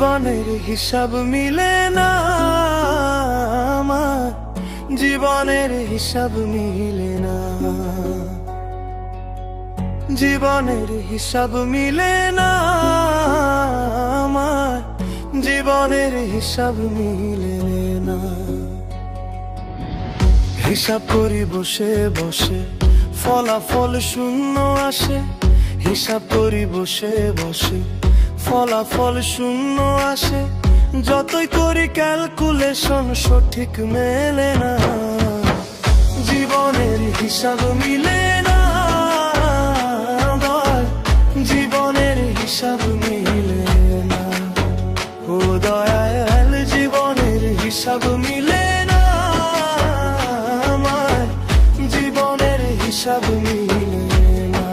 জীবনের হিসাব মিলে না আমার, জীবনের হিসাব মিলে না, জীবনের হিসাব মিলে না আমার, জীবনের হিসাব মিলে না। হিসাব করি বসে বসে ফলাফল শূন্য আসে, হিসাব করি বসে বসে ফলাফল শূন্য আসে, যতই করি ক্যালকুলেশন সঠিক মেলে না। জীবনের হিসাব মিলে না আমার, জীবনের হিসাব মিলে না। ও দয়াল জীবনের হিসাব মিলে না আমার, জীবনের হিসাব মিলে না।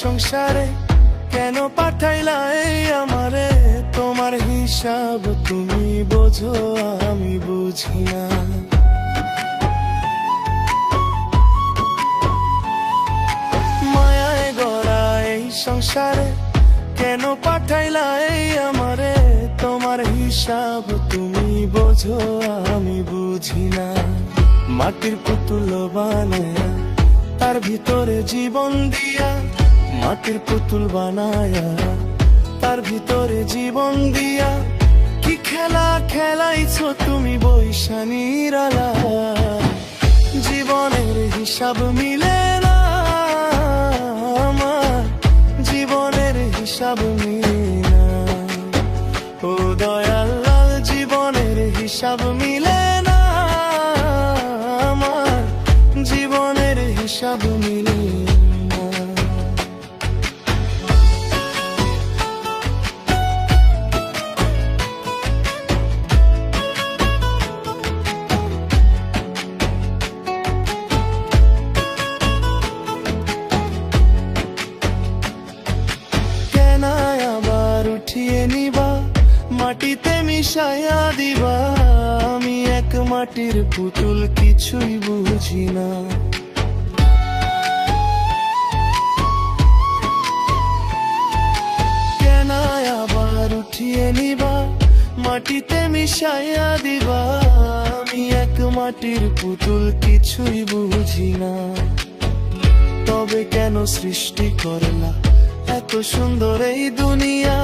সংসারে কেন পাঠাইলা এই আমারে, তোমার হিসাব তুমি বোঝো আমি বুঝি না। মায়ায় গড়া এই সংসারে কেন পাঠাইলা এই আমারে, তোমার হিসাব তুমি বোঝো আমি বুঝি না। মাটির পুতুল বানায়া তার ভিতরে জীবন দিয়া, মাটির পুতুল বানায়া তার ভিতরে জীবন দিয়া, কি খেলা খেলাইছো তুমি বৈশানীর আলা। জীবনের হিসাব মিলে না আমার, জীবনের হিসাব মিলে না। ও দয়াল জীবনের হিসাব মিলে না আমার, জীবনের হিসাব মিলে না। উঠিয়ে নিবা মাটিতে মিশাইয়া দিবা, আমি এক মাটির পুতুল কিছুই বুঝি না। কেন আবার উঠিয়ে নিবা মাটিতে মিশাইয়া দিবা, আমি এক মাটির পুতুল কিছুই বুঝি না। তবে কেন সৃষ্টি করলা এত সুন্দর এই দুনিয়া,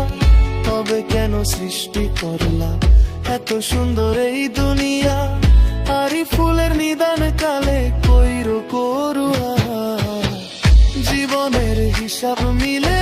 তবে কেন সৃষ্টি করলা এত সুন্দর এই দুনিয়া, আরি ফুলের নিদান কালে কইরো করুয়া। জীবনের হিসাব মিলে